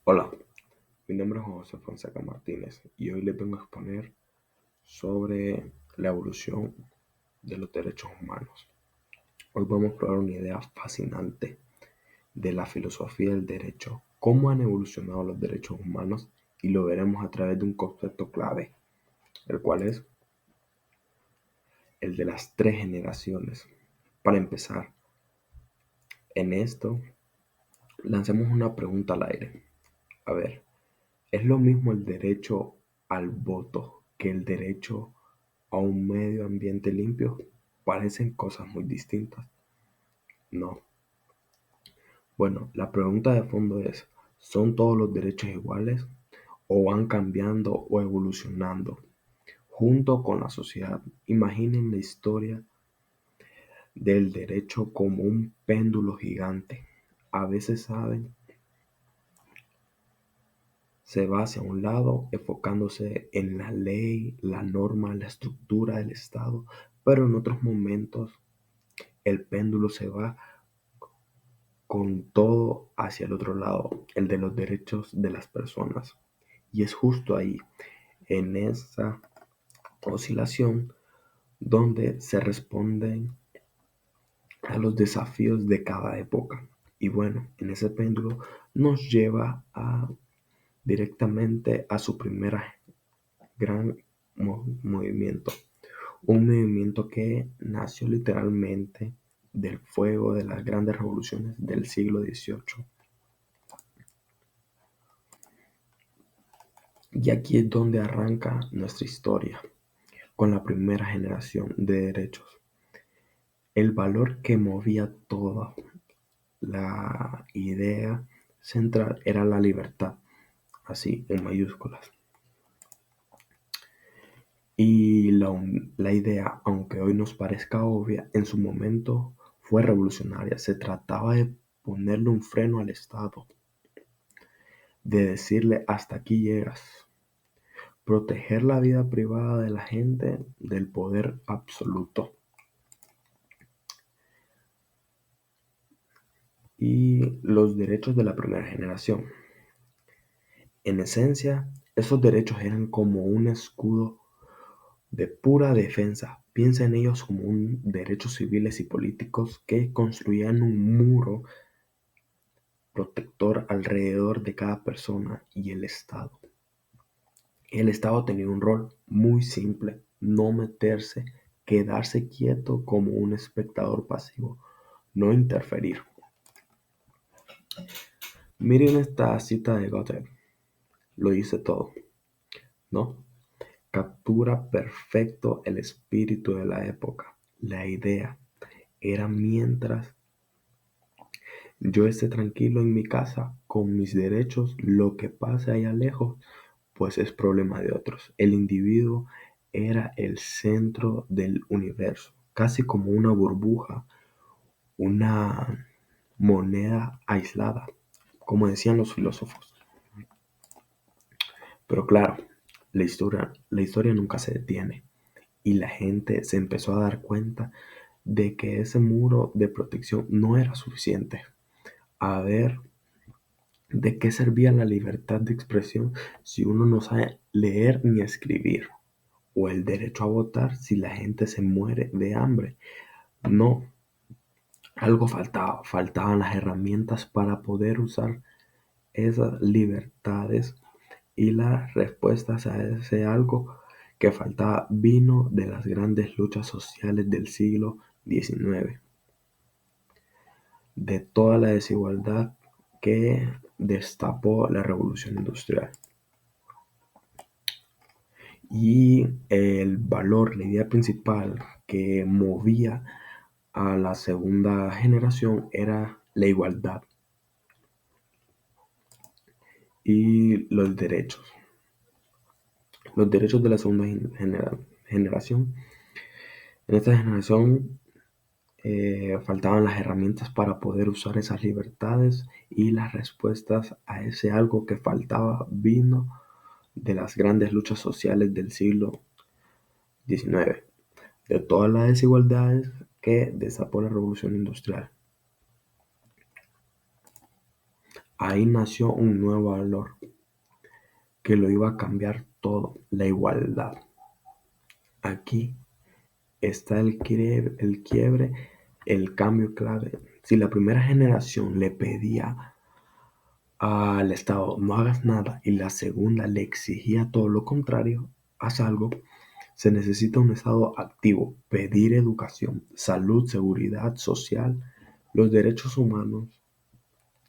Hola, mi nombre es José Fonseca Martínez y hoy les vengo a exponer sobre la evolución de los derechos humanos. Hoy vamos a probar una idea fascinante de la filosofía del derecho, cómo han evolucionado los derechos humanos y lo veremos a través de un concepto clave, el cual es el de las tres generaciones. Para empezar, en esto lancemos una pregunta al aire. A ver, ¿es lo mismo el derecho al voto que el derecho a un medio ambiente limpio? Parecen cosas muy distintas. No. Bueno, la pregunta de fondo es, ¿son todos los derechos iguales o van cambiando o evolucionando junto con la sociedad? Imaginen la historia del derecho como un péndulo gigante. A veces, saben, se va hacia un lado, enfocándose en la ley, la norma, la estructura del Estado, pero en otros momentos el péndulo se va con todo hacia el otro lado, el de los derechos de las personas. Y es justo ahí, en esa oscilación, donde se responden a los desafíos de cada época. Y bueno, en ese péndulo nos lleva directamente a su primera gran movimiento. Un movimiento que nació literalmente del fuego de las grandes revoluciones del siglo XVIII. Y aquí es donde arranca nuestra historia, con la primera generación de derechos. El valor que movía toda la idea central era la libertad, así en mayúsculas. Y la idea, aunque hoy nos parezca obvia, en su momento fue revolucionaria. Se trataba de ponerle un freno al Estado, de decirle hasta aquí llegas, proteger la vida privada de la gente del poder absoluto. Y los derechos de la primera generación. En esencia, esos derechos eran como un escudo de pura defensa. Piensa en ellos como un derechos civiles y políticos que construían un muro protector alrededor de cada persona y el Estado. El Estado tenía un rol muy simple: no meterse, quedarse quieto como un espectador pasivo, no interferir. Miren esta cita de Goethe, lo dice todo, ¿no? Captura perfecto el espíritu de la época. La idea era: mientras yo esté tranquilo en mi casa con mis derechos, lo que pase allá lejos, pues es problema de otros. El individuo era el centro del universo, casi como una burbuja, una moneda aislada, como decían los filósofos. Pero claro, la historia nunca se detiene y la gente se empezó a dar cuenta de que ese muro de protección no era suficiente. A ver, ¿de qué servía la libertad de expresión si uno no sabe leer ni escribir? ¿O el derecho a votar si la gente se muere de hambre? No, algo faltaba. Faltaban las herramientas para poder usar esas libertades, y las respuestas a ese algo que faltaba vino de las grandes luchas sociales del siglo XIX, de toda la desigualdad que destapó la revolución industrial. Y el valor, la idea principal que movía a la segunda generación era la igualdad y los derechos. Los derechos de la segunda generación. En esta generación faltaban las herramientas para poder usar esas libertades, y las respuestas a ese algo que faltaba vino de las grandes luchas sociales del siglo XIX, de todas las desigualdades que destapó la revolución industrial. Ahí nació un nuevo valor que lo iba a cambiar todo, la igualdad. Aquí está el quiebre, el cambio clave. Si la primera generación le pedía al Estado no hagas nada y la segunda le exigía todo lo contrario, haz algo, se necesita un Estado activo, pedir educación, salud, seguridad social. Los derechos humanos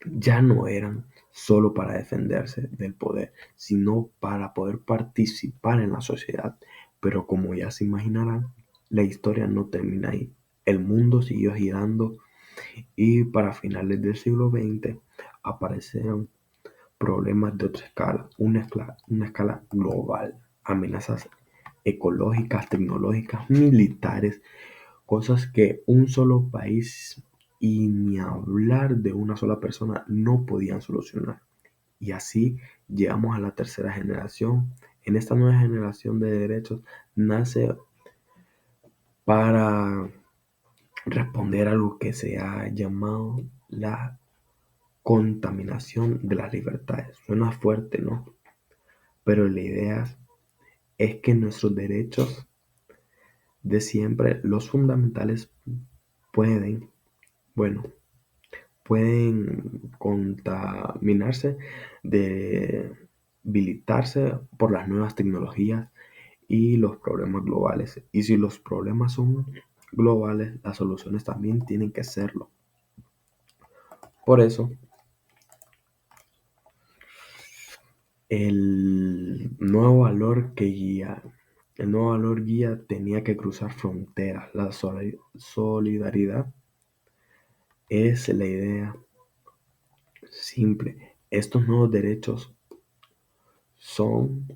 ya no eran solo para defenderse del poder, sino para poder participar en la sociedad. Pero como ya se imaginarán, la historia no termina ahí. El mundo siguió girando y para finales del siglo XX aparecieron problemas de otra escala, una escala global, amenazas ecológicas, tecnológicas, militares, cosas que un solo país y ni hablar de una sola persona no podían solucionar. Y así llegamos a la tercera generación. En esta nueva generación de derechos nace para responder a lo que se ha llamado la contaminación de las libertades. Suena fuerte, ¿no? Pero la idea es que nuestros derechos de siempre, los fundamentales, pueden, bueno, pueden contaminarse, debilitarse por las nuevas tecnologías y los problemas globales. Y si los problemas son globales, las soluciones también tienen que serlo. Por eso, el nuevo valor guía tenía que cruzar fronteras. La solidaridad es la idea simple. Estos nuevos derechos son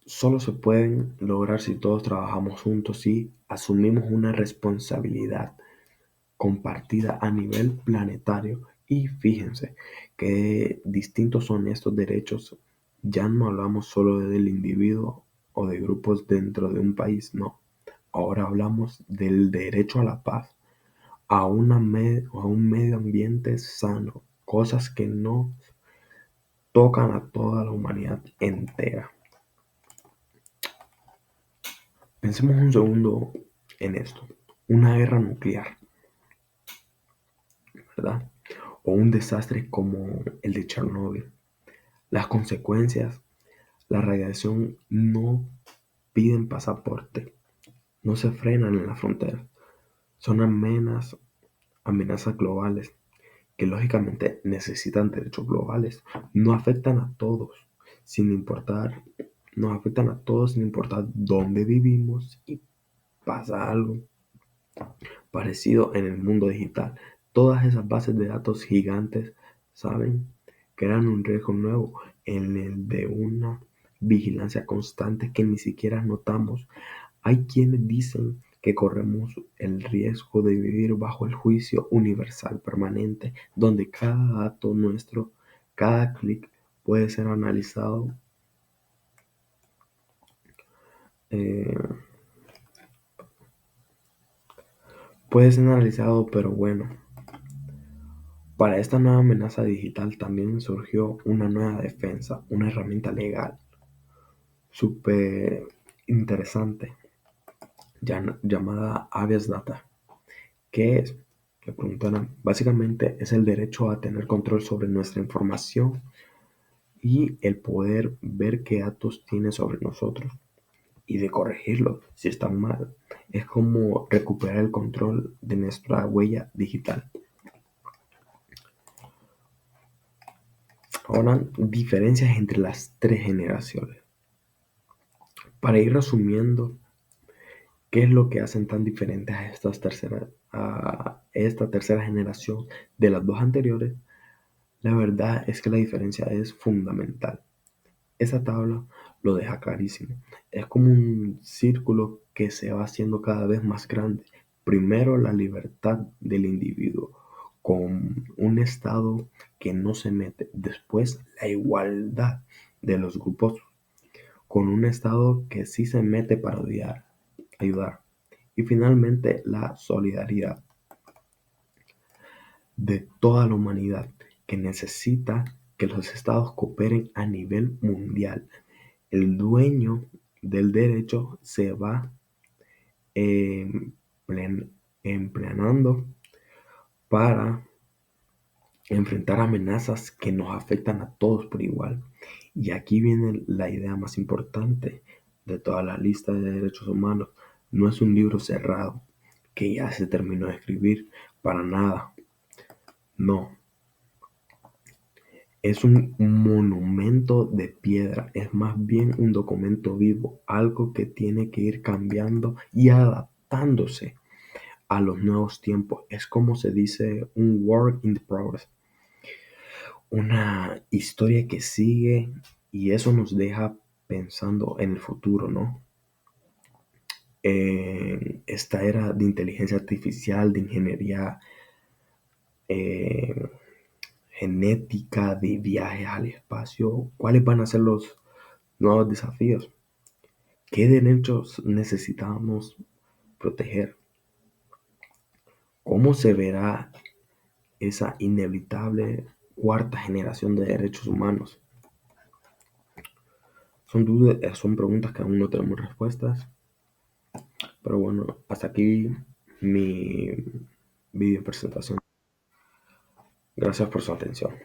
solo se pueden lograr si todos trabajamos juntos y asumimos una responsabilidad compartida a nivel planetario. Y fíjense qué distintos son estos derechos. Ya no hablamos solo del individuo o de grupos dentro de un país, no. Ahora hablamos del derecho a la paz, a un medio ambiente sano, cosas que no tocan a toda la humanidad entera. Pensemos un segundo en esto. Una guerra nuclear, ¿verdad? O un desastre como el de Chernóbil. Las consecuencias, la radiación no piden pasaporte, no se frenan en la frontera. Son amenazas globales que lógicamente necesitan derechos globales. No afectan a todos, sin importar, nos afectan a todos sin importar dónde vivimos y pasa algo parecido en el mundo digital. Todas esas bases de datos gigantes, ¿saben? Crean un riesgo nuevo en el de una vigilancia constante que ni siquiera notamos. Hay quienes dicen que corremos el riesgo de vivir bajo el juicio universal permanente, donde cada dato nuestro, cada clic puede ser analizado, eh, pero bueno, para esta nueva amenaza digital también surgió una nueva defensa, una herramienta legal súper interesante llamada habeas data. ¿Qué es? Me preguntarán. Básicamente es el derecho a tener control sobre nuestra información y el poder ver qué datos tiene sobre nosotros y de corregirlos si están mal. Es como recuperar el control de nuestra huella digital. Ahora, diferencias entre las tres generaciones. Para ir resumiendo, ¿qué es lo que hacen tan diferentes a esta tercera generación de las dos anteriores? La verdad es que la diferencia es fundamental. Esa tabla lo deja clarísimo. Es como un círculo que se va haciendo cada vez más grande. Primero la libertad del individuo con un estado que no se mete. Después la igualdad de los grupos con un estado que sí se mete para ayudar. Y finalmente la solidaridad. de toda la humanidad que necesita que los estados cooperen a nivel mundial. El dueño del derecho se va empleando para enfrentar amenazas que nos afectan a todos por igual. Y aquí viene la idea más importante de toda la lista de derechos humanos. No es un libro cerrado que ya se terminó de escribir, para nada. No, es un monumento de piedra, es más bien un documento vivo, algo que tiene que ir cambiando y adaptándose a los nuevos tiempos. Es como se dice un work in progress, una historia que sigue, y eso nos deja pensando en el futuro, ¿no? En esta era de inteligencia artificial, de ingeniería eh, genética, de viajes al espacio, ¿cuáles van a ser los nuevos desafíos? ¿Qué derechos necesitamos proteger? ¿Cómo se verá esa inevitable cuarta generación de derechos humanos? Son dudas, son preguntas que aún no tenemos respuestas. Pero bueno, hasta aquí mi video presentación. Gracias por su atención.